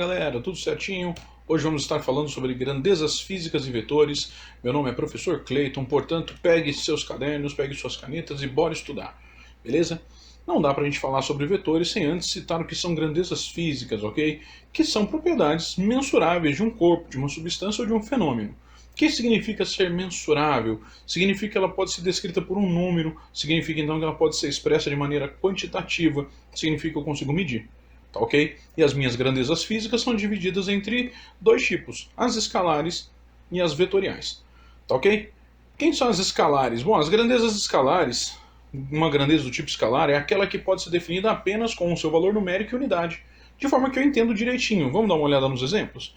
galera, tudo certinho? Hoje vamos estar falando sobre grandezas físicas e vetores. Meu nome é Professor Clayton, portanto pegue seus cadernos, pegue suas canetas e bora estudar, beleza? Não dá pra gente falar sobre vetores sem antes citar o que são grandezas físicas, ok? Que são propriedades mensuráveis de um corpo, de uma substância ou de um fenômeno. O que significa ser mensurável? Significa que ela pode ser descrita por um número, significa então que ela pode ser expressa de maneira quantitativa, significa que eu consigo medir. Tá ok? E as minhas grandezas físicas são divididas entre dois tipos, as escalares e as vetoriais. Tá ok? Quem são as escalares? Bom, as grandezas escalares, uma grandeza do tipo escalar é aquela que pode ser definida apenas com o seu valor numérico e unidade, de forma que eu entendo direitinho. Vamos dar uma olhada nos exemplos?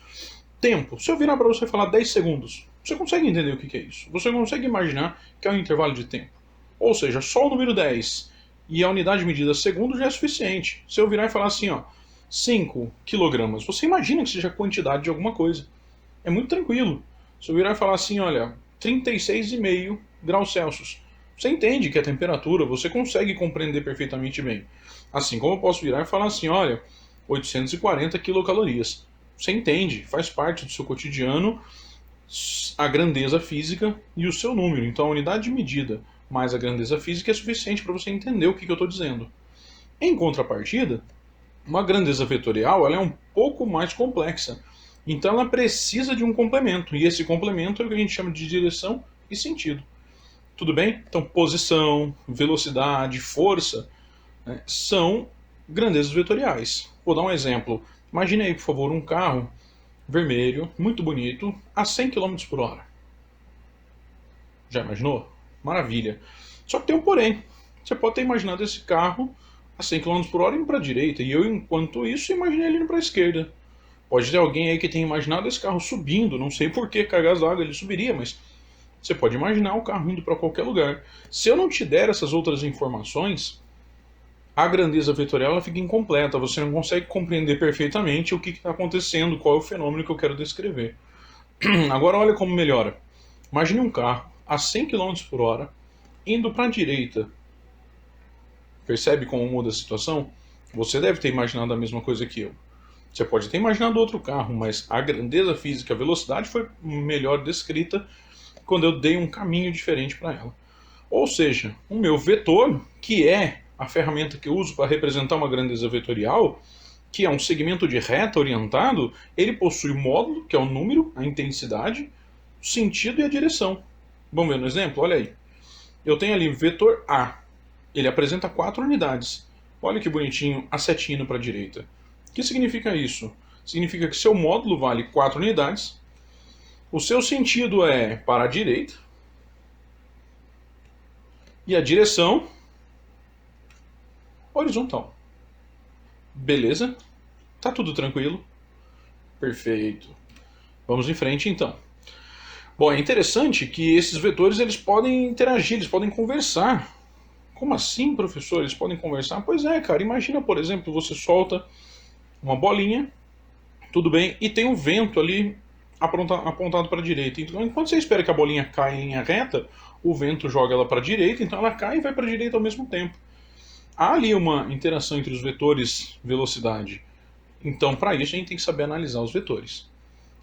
Tempo. Se eu virar para você falar 10 segundos, você consegue entender o que é isso? Você consegue imaginar que é um intervalo de tempo. Ou seja, só o número 10 e a unidade medida segundo já é suficiente. Se eu virar e falar assim, ó, 5 quilogramas, você imagina que seja a quantidade de alguma coisa. É muito tranquilo. Se eu virar e falar assim, olha, 36,5 graus Celsius, você entende que é temperatura, você consegue compreender perfeitamente bem. Assim como eu posso virar e falar assim, olha, 840 quilocalorias. Você entende, faz parte do seu cotidiano a grandeza física e o seu número. Então a unidade de medida mais a grandeza física é suficiente para você entender o que eu estou dizendo. Em contrapartida, uma grandeza vetorial ela é um pouco mais complexa. Então ela precisa de um complemento. E esse complemento é o que a gente chama de direção e sentido. Tudo bem? Então posição, velocidade, força, né, são grandezas vetoriais. Vou dar um exemplo. Imagine aí, por favor, um carro vermelho, muito bonito, a 100 km por hora. Já imaginou? Maravilha. Só que tem um porém. Você pode ter imaginado esse carro a 100 km por hora indo para a direita, e eu, enquanto isso, imaginei ele indo para a esquerda. Pode ter alguém aí que tenha imaginado esse carro subindo, não sei por que cargas d'água ele subiria, mas você pode imaginar o carro indo para qualquer lugar. Se eu não te der essas outras informações, a grandeza vetorial ela fica incompleta, você não consegue compreender perfeitamente o que está acontecendo, qual é o fenômeno que eu quero descrever. Agora olha como melhora. Imagine um carro a 100 km por hora indo para a direita. Percebe como muda a situação? Você deve ter imaginado a mesma coisa que eu. Você pode ter imaginado outro carro, mas a grandeza física, a velocidade foi melhor descrita quando eu dei um caminho diferente para ela. Ou seja, o meu vetor, que é a ferramenta que eu uso para representar uma grandeza vetorial, que é um segmento de reta orientado, ele possui o módulo, que é o número, a intensidade, o sentido e a direção. Vamos ver no exemplo? Olha aí. Eu tenho ali o vetor A. Ele apresenta 4 unidades. Olha que bonitinho, a setinha indo para a direita. O que significa isso? Significa que seu módulo vale 4 unidades, o seu sentido é para a direita, e a direção horizontal. Beleza? Tá tudo tranquilo? Perfeito. Vamos em frente então. Bom, é interessante que esses vetores eles podem interagir, eles podem conversar. Como assim, professor? Eles podem conversar? Pois é, cara. Imagina, por exemplo, você solta uma bolinha, tudo bem, e tem um vento ali apontado para a direita. Então, enquanto você espera que a bolinha caia em linha reta, o vento joga ela para a direita, então ela cai e vai para a direita ao mesmo tempo. Há ali uma interação entre os vetores velocidade. Então, para isso, a gente tem que saber analisar os vetores.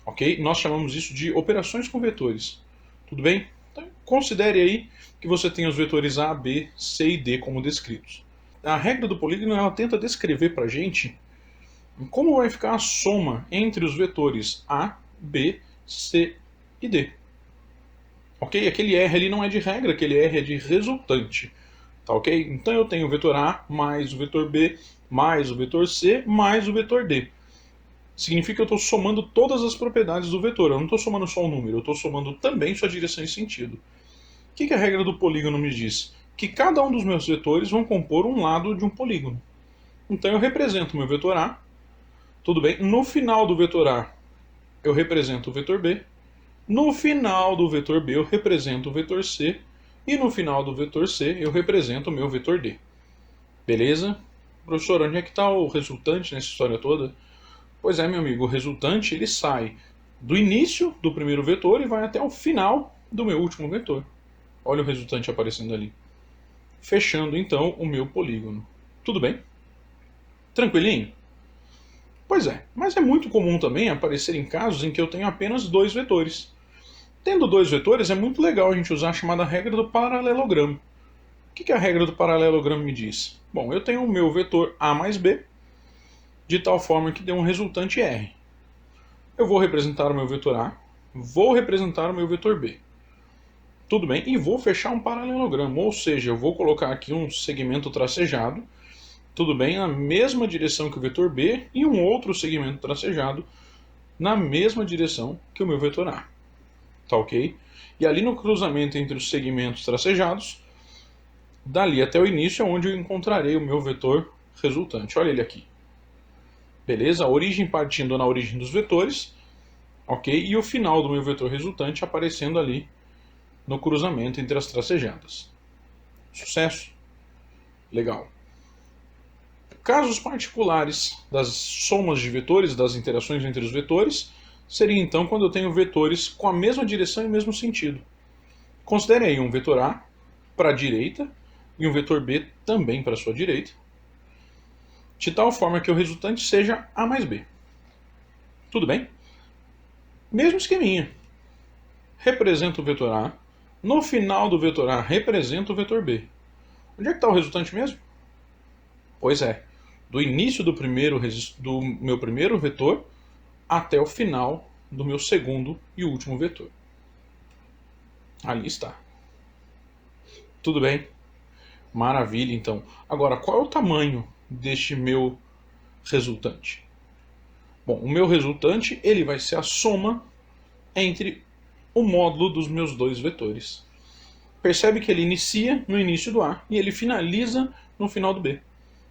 Ok? Nós chamamos isso de operações com vetores. Tudo bem? Então, considere aí que você tem os vetores A, B, C e D como descritos. A regra do polígono ela tenta descrever para a gente como vai ficar a soma entre os vetores A, B, C e D. Ok? Aquele R ali não é de regra, aquele R é de resultante. Tá ok? Então eu tenho o vetor A mais o vetor B mais o vetor C mais o vetor D. Significa que eu estou somando todas as propriedades do vetor. Eu não estou somando só o número, eu estou somando também sua direção e sentido. O que a regra do polígono me diz? Que cada um dos meus vetores vão compor um lado de um polígono. Então eu represento o meu vetor A, tudo bem? No final do vetor A, eu represento o vetor B. No final do vetor B, eu represento o vetor C. E no final do vetor C, eu represento o meu vetor D. Beleza? Professor, onde é que está o resultante nessa história toda? Pois é, meu amigo, o resultante ele sai do início do primeiro vetor e vai até o final do meu último vetor. Olha o resultante aparecendo ali. Fechando, então, o meu polígono. Tudo bem? Tranquilinho? Pois é, mas é muito comum também aparecer em casos em que eu tenho apenas dois vetores. Tendo dois vetores, é muito legal a gente usar a chamada regra do paralelogramo. O que a regra do paralelogramo me diz? Bom, eu tenho o meu vetor A mais B, de tal forma que dê um resultante R. Eu vou representar o meu vetor A, vou representar o meu vetor B. Tudo bem? E vou fechar um paralelogramo, ou seja, eu vou colocar aqui um segmento tracejado, tudo bem, na mesma direção que o vetor B, e um outro segmento tracejado na mesma direção que o meu vetor A. Tá ok? E ali no cruzamento entre os segmentos tracejados, dali até o início é onde eu encontrarei o meu vetor resultante. Olha ele aqui. Beleza? A origem partindo na origem dos vetores, ok? E o final do meu vetor resultante aparecendo ali no cruzamento entre as tracejadas. Sucesso? Legal. Casos particulares das somas de vetores, das interações entre os vetores, seria então quando eu tenho vetores com a mesma direção e mesmo sentido. Considere aí um vetor A para a direita e um vetor B também para a sua direita, de tal forma que o resultante seja A mais B. Tudo bem? Mesmo esqueminha. Representa o vetor A, no final do vetor A representa o vetor B. Onde é que está o resultante mesmo? Pois é, do início do meu primeiro vetor até o final do meu segundo e último vetor. Ali está. Tudo bem? Maravilha, então. Agora, qual é o tamanho deste meu resultante? Bom, o meu resultante ele vai ser a soma entre o módulo dos meus dois vetores. Percebe que ele inicia no início do A e ele finaliza no final do B.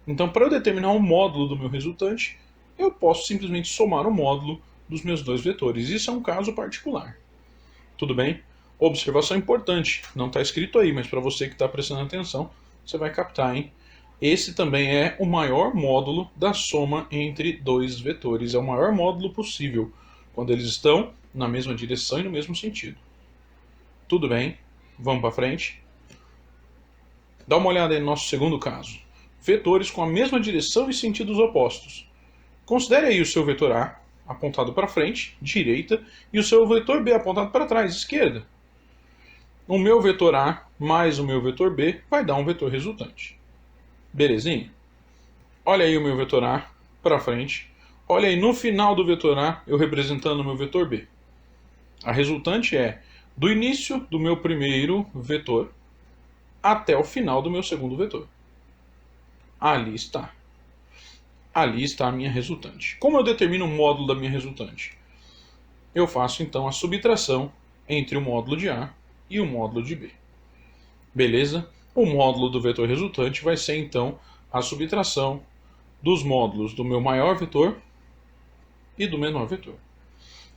Então, para eu determinar o módulo do meu resultante, eu posso simplesmente somar o módulo dos meus dois vetores. Isso é um caso particular. Tudo bem? Observação importante, não está escrito aí, mas para você que está prestando atenção, você vai captar, hein? Esse também é o maior módulo da soma entre dois vetores. É o maior módulo possível, quando eles estão na mesma direção e no mesmo sentido. Tudo bem? Vamos para frente? Dá uma olhada aí no nosso segundo caso. Vetores com a mesma direção e sentidos opostos. Considere aí o seu vetor A apontado para frente, direita, e o seu vetor B apontado para trás, esquerda. O meu vetor A mais o meu vetor B vai dar um vetor resultante. Belezinha? Olha aí o meu vetor A para frente. Olha aí no final do vetor A eu representando o meu vetor B. A resultante é do início do meu primeiro vetor até o final do meu segundo vetor. Ali está. Ali está a minha resultante. Como eu determino o módulo da minha resultante? Eu faço então a subtração entre o módulo de A e o módulo de B. Beleza? O módulo do vetor resultante vai ser então a subtração dos módulos do meu maior vetor e do menor vetor.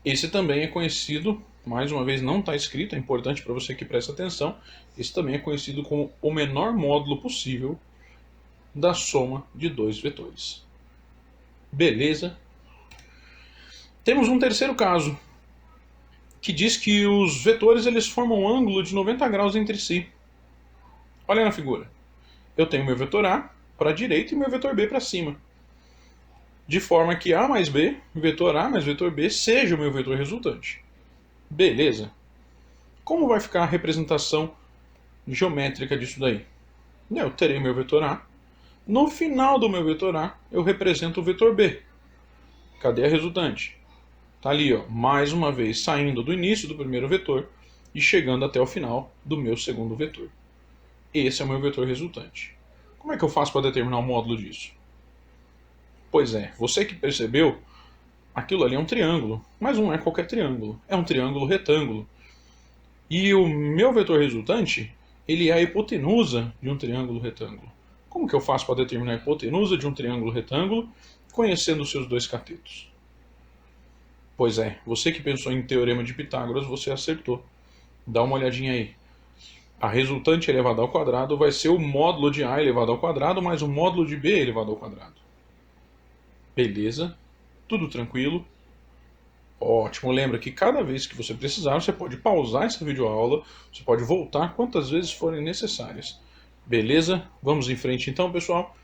Esse também é conhecido, mais uma vez não está escrito, é importante para você que preste atenção, esse também é conhecido como o menor módulo possível da soma de dois vetores. Beleza? Temos um terceiro caso, que diz que os vetores eles formam um ângulo de 90 graus entre si. Olha na figura. Eu tenho meu vetor A para a direita e meu vetor B para cima. De forma que A mais B, vetor A mais vetor B, seja o meu vetor resultante. Beleza. Como vai ficar a representação geométrica disso daí? Eu terei meu vetor A. No final do meu vetor A, eu represento o vetor B. Cadê a resultante? Está ali, ó, mais uma vez saindo do início do primeiro vetor e chegando até o final do meu segundo vetor. Esse é o meu vetor resultante. Como é que eu faço para determinar o módulo disso? Pois é, você que percebeu, aquilo ali é um triângulo, mas não é qualquer triângulo, é um triângulo retângulo. E o meu vetor resultante, ele é a hipotenusa de um triângulo retângulo. Como que eu faço para determinar a hipotenusa de um triângulo retângulo, conhecendo os seus dois catetos? Pois é, você que pensou em teorema de Pitágoras, você acertou. Dá uma olhadinha aí. A resultante elevada ao quadrado vai ser o módulo de A elevado ao quadrado mais o módulo de B elevado ao quadrado. Beleza? Tudo tranquilo? Ótimo. Lembra que cada vez que você precisar, você pode pausar essa videoaula, você pode voltar quantas vezes forem necessárias. Beleza? Vamos em frente então, pessoal.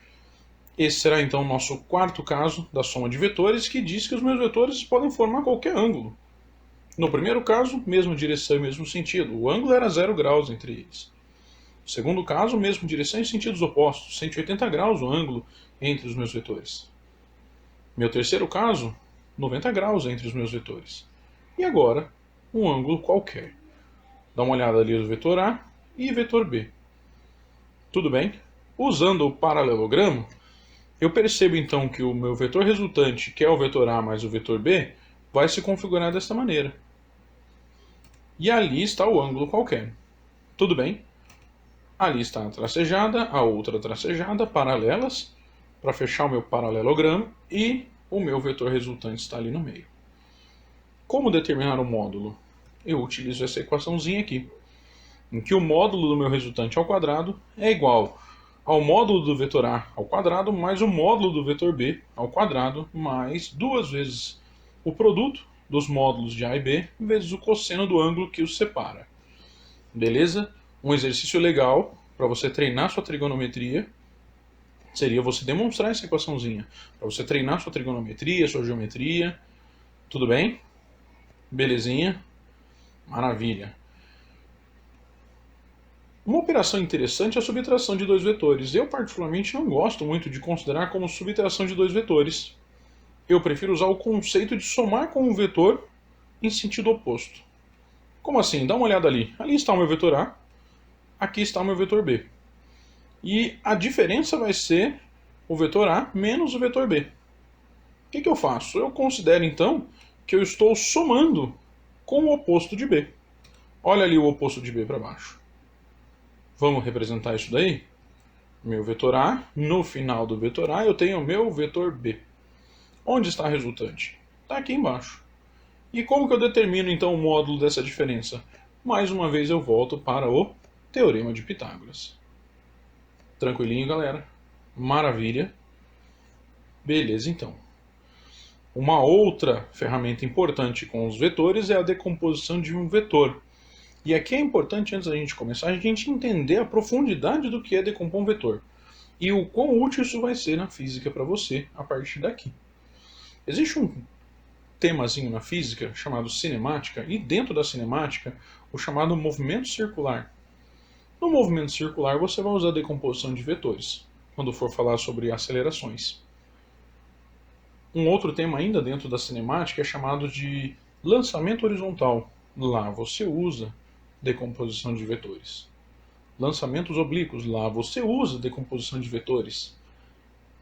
Esse será então o nosso quarto caso da soma de vetores, que diz que os meus vetores podem formar qualquer ângulo. No primeiro caso, mesma direção e mesmo sentido. O ângulo era 0 graus entre eles. No segundo caso, mesma direção e sentidos opostos. 180 graus o ângulo entre os meus vetores. Meu terceiro caso, 90 graus entre os meus vetores. E agora, um ângulo qualquer. Dá uma olhada ali no vetor A e vetor B. Tudo bem? Usando o paralelogramo, eu percebo então que o meu vetor resultante, que é o vetor A mais o vetor B, vai se configurar desta maneira. E ali está o ângulo qualquer. Tudo bem? Ali está a tracejada, a outra tracejada, paralelas, para fechar o meu paralelogramo, e o meu vetor resultante está ali no meio. Como determinar o módulo? Eu utilizo essa equaçãozinha aqui, em que o módulo do meu resultante ao quadrado é igual ao módulo do vetor A ao quadrado mais o módulo do vetor B ao quadrado mais duas vezes o produto dos módulos de A e B vezes o cosseno do ângulo que os separa. Beleza? Um exercício legal para você treinar sua trigonometria seria você demonstrar essa equaçãozinha, para você treinar sua trigonometria, sua geometria. Tudo bem? Belezinha? Maravilha. Uma operação interessante é a subtração de dois vetores. Eu particularmente não gosto muito de considerar como subtração de dois vetores. Eu prefiro usar o conceito de somar com um vetor em sentido oposto. Como assim? Dá uma olhada ali. Ali está o meu vetor A, aqui está o meu vetor B. E a diferença vai ser o vetor A menos o vetor B. O que eu faço? Eu considero então que eu estou somando com o oposto de B. Olha ali o oposto de B para baixo. Vamos representar isso daí? Meu vetor A, no final do vetor A eu tenho o meu vetor B. Onde está a resultante? Está aqui embaixo. E como que eu determino então o módulo dessa diferença? Mais uma vez eu volto para o Teorema de Pitágoras. Tranquilinho, galera? Maravilha. Beleza, então. Uma outra ferramenta importante com os vetores é a decomposição de um vetor. E aqui é importante, antes da gente começar, a gente entender a profundidade do que é decompor um vetor. E o quão útil isso vai ser na física para você a partir daqui. Existe um temazinho na física chamado cinemática, e dentro da cinemática, o chamado movimento circular. No movimento circular, você vai usar a decomposição de vetores, quando for falar sobre acelerações. Um outro tema ainda dentro da cinemática é chamado de lançamento horizontal. Lá você usa decomposição de vetores. Lançamentos oblíquos, lá você usa decomposição de vetores.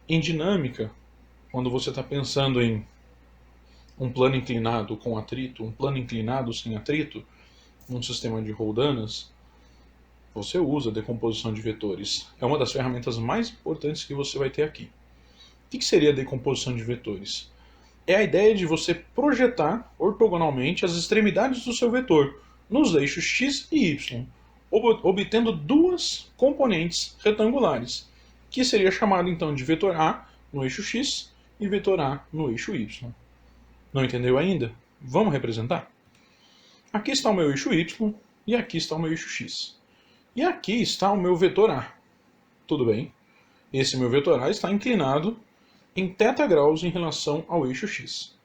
Em dinâmica, quando você está pensando em um plano inclinado com atrito, um plano inclinado sem atrito, um sistema de roldanas, você usa decomposição de vetores. É uma das ferramentas mais importantes que você vai ter aqui. O que seria a decomposição de vetores? É a ideia de você projetar ortogonalmente as extremidades do seu vetor nos eixos x e y, obtendo duas componentes retangulares, que seria chamado então de vetor A no eixo x e vetor A no eixo y. Não entendeu ainda? Vamos representar? Aqui está o meu eixo y e aqui está o meu eixo x. E aqui está o meu vetor A. Tudo bem? Esse meu vetor A está inclinado em θ graus em relação ao eixo x.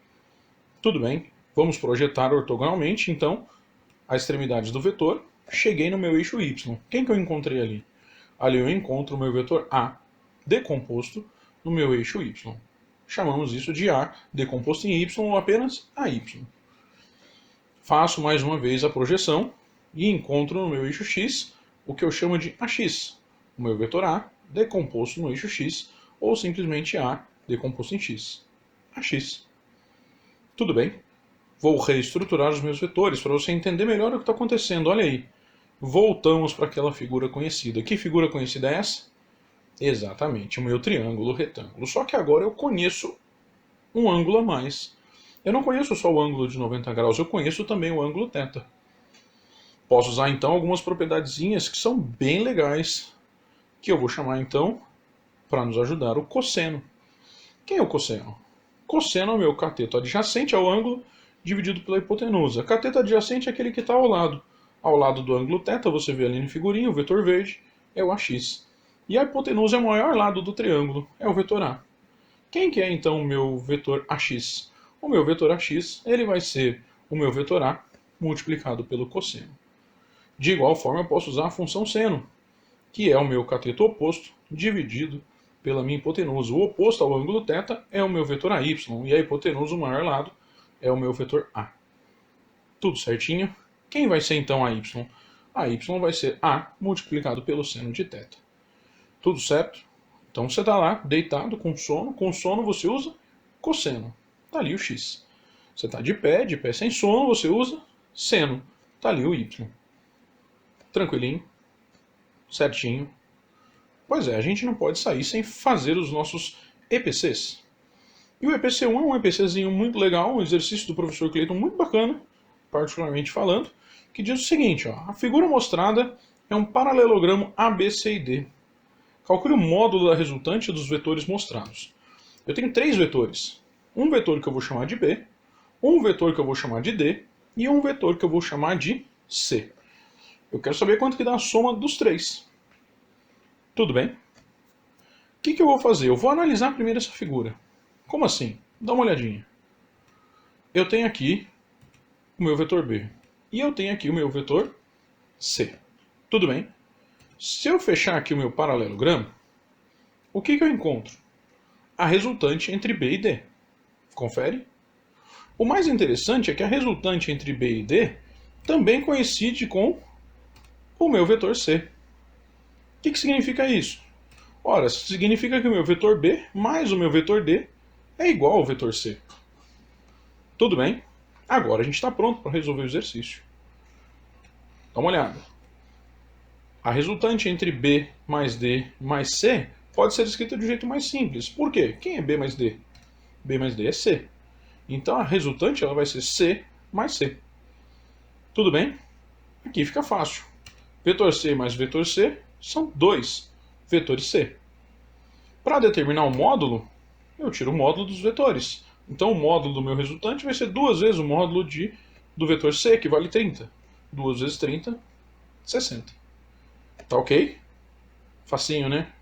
Tudo bem? Vamos projetar ortogonalmente, então, a extremidade do vetor. Cheguei no meu eixo y. Quem que eu encontrei ali? Ali eu encontro o meu vetor A decomposto no meu eixo y. Chamamos isso de A decomposto em y ou apenas AY. Faço mais uma vez a projeção e encontro no meu eixo x o que eu chamo de AX, o meu vetor A decomposto no eixo x, ou simplesmente A decomposto em x. AX. Tudo bem? Vou reestruturar os meus vetores para você entender melhor o que está acontecendo. Olha aí. Voltamos para aquela figura conhecida. Que figura conhecida é essa? Exatamente, o meu triângulo retângulo. Só que agora eu conheço um ângulo a mais. Eu não conheço só o ângulo de 90 graus, eu conheço também o ângulo θ. Posso usar então algumas propriedadezinhas que são bem legais, que eu vou chamar então, para nos ajudar, o cosseno. Quem é o cosseno? Cosseno é o meu cateto adjacente ao ângulo dividido pela hipotenusa. Cateto adjacente é aquele que está ao lado. Ao lado do ângulo θ, você vê ali na figurinha, o vetor verde é o AX. E a hipotenusa é o maior lado do triângulo, é o vetor A. Quem que é então o meu vetor AX? O meu vetor AX ele vai ser o meu vetor A multiplicado pelo cosseno. De igual forma, eu posso usar a função seno, que é o meu cateto oposto dividido pela minha hipotenusa. O oposto ao ângulo θ é o meu vetor AY, e a hipotenusa, o maior lado, é o meu vetor A. Tudo certinho? Quem vai ser então a y? A y vai ser A multiplicado pelo seno de θ. Tudo certo? Então você está lá, deitado, com sono você usa cosseno. Está ali o x. Você está de pé sem sono, você usa seno. Está ali o y. Tranquilinho? Certinho? Pois é, a gente não pode sair sem fazer os nossos EPCs. E o EPC1 é um EPCzinho muito legal, um exercício do professor Clayton muito bacana, particularmente falando, que diz o seguinte, ó, a figura mostrada é um paralelogramo AB, C e D. Calcule o módulo da resultante dos vetores mostrados. Eu tenho três vetores. Um vetor que eu vou chamar de B, um vetor que eu vou chamar de D e um vetor que eu vou chamar de C. Eu quero saber quanto que dá a soma dos três. Tudo bem? O que eu vou fazer? Eu vou analisar primeiro essa figura. Como assim? Dá uma olhadinha. Eu tenho aqui o meu vetor B e eu tenho aqui o meu vetor C. Tudo bem? Se eu fechar aqui o meu paralelogramo, o que eu encontro? A resultante entre B e D. Confere? O mais interessante é que a resultante entre B e D também coincide com o meu vetor C. O que significa isso? Ora, significa que o meu vetor B mais o meu vetor D é igual ao vetor C. Tudo bem? Agora a gente está pronto para resolver o exercício. Dá uma olhada. A resultante entre B mais D mais C pode ser escrita de um jeito mais simples. Por quê? Quem é B mais D? B mais D é C. Então a resultante ela vai ser C mais C. Tudo bem? Aqui fica fácil. Vetor C mais vetor C são dois vetores C. Para determinar o módulo, eu tiro o módulo dos vetores. Então o módulo do meu resultante vai ser duas vezes o módulo do vetor C, que vale 30. 2 vezes 30, 60. Tá ok? Facinho, né?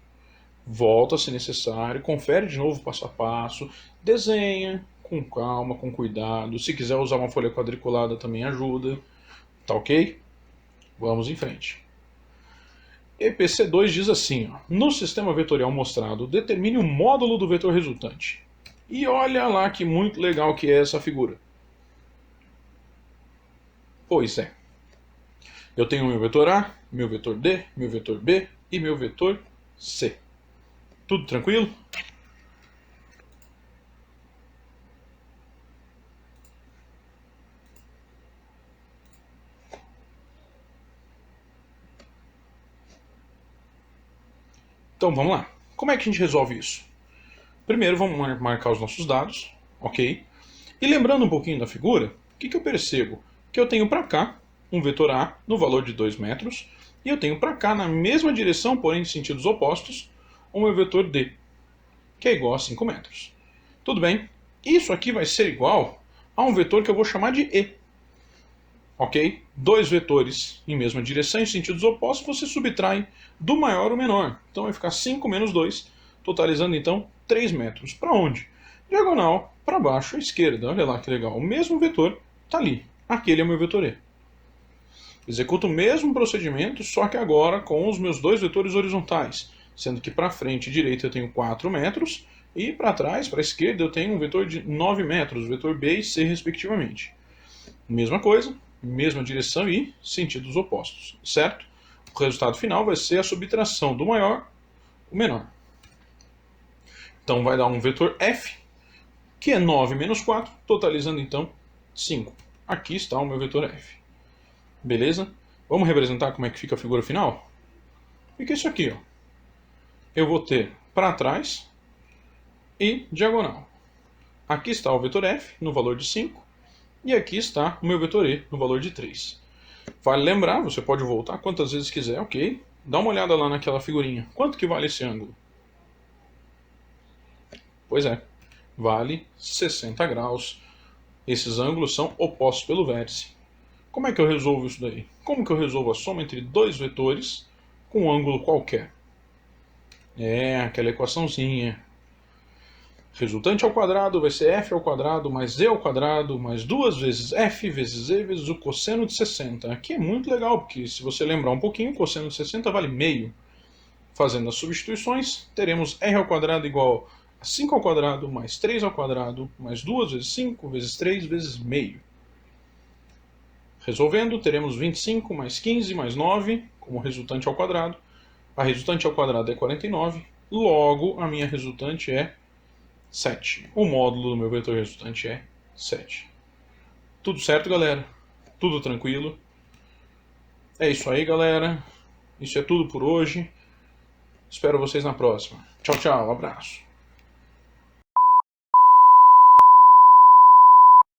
Volta se necessário, confere de novo passo a passo, desenha com calma, com cuidado. Se quiser usar uma folha quadriculada também ajuda. Tá ok? Vamos em frente. EPC2 diz assim, ó, no sistema vetorial mostrado, determine o módulo do vetor resultante. E olha lá que muito legal que é essa figura. Pois é. Eu tenho meu vetor A, meu vetor D, meu vetor B e meu vetor C. Tudo tranquilo? Então vamos lá. Como é que a gente resolve isso? Primeiro vamos marcar os nossos dados, ok? E lembrando um pouquinho da figura, o que eu percebo? Que eu tenho para cá um vetor A no valor de 2 metros e eu tenho para cá, na mesma direção, porém em sentidos opostos, o meu vetor D, que é igual a 5 metros. Tudo bem? Isso aqui vai ser igual a um vetor que eu vou chamar de E. Ok? Dois vetores em mesma direção, em sentidos opostos, você subtrai do maior ao menor. Então vai ficar 5 menos 2, totalizando então 3 metros. Para onde? Diagonal para baixo à esquerda. Olha lá que legal. O mesmo vetor está ali. Aquele é o meu vetor E. Executo o mesmo procedimento, só que agora com os meus dois vetores horizontais. Sendo que para frente e direita eu tenho 4 metros e para trás, para a esquerda, eu tenho um vetor de 9 metros, vetor B e C respectivamente. Mesma coisa, mesma direção e sentidos opostos, certo? O resultado final vai ser a subtração do maior o menor. Então vai dar um vetor F, que é 9 menos 4, totalizando então 5. Aqui está o meu vetor F. Beleza? Vamos representar como é que fica a figura final? Fica isso aqui, ó. Eu vou ter para trás e diagonal. Aqui está o vetor F no valor de 5 e aqui está o meu vetor E no valor de 3. Vale lembrar, você pode voltar quantas vezes quiser, ok? Dá uma olhada lá naquela figurinha. Quanto que vale esse ângulo? Pois é, vale 60 graus. Esses ângulos são opostos pelo vértice. Como é que eu resolvo isso daí? Como que eu resolvo a soma entre dois vetores com um ângulo qualquer? É, aquela equaçãozinha. Resultante ao quadrado vai ser f ao quadrado mais z ao quadrado mais 2 vezes f vezes z vezes o cosseno de 60. Aqui é muito legal, porque se você lembrar um pouquinho, o cosseno de 60 vale meio. Fazendo as substituições, teremos r ao quadrado igual a 5 ao quadrado mais 3 ao quadrado mais 2 vezes 5 vezes 3 vezes meio. Resolvendo, teremos 25 mais 15 mais 9 como resultante ao quadrado. A resultante ao quadrado é 49, logo a minha resultante é 7. O módulo do meu vetor resultante é 7. Tudo certo, galera? Tudo tranquilo? É isso aí, galera. Isso é tudo por hoje. Espero vocês na próxima. Tchau, tchau. Abraço.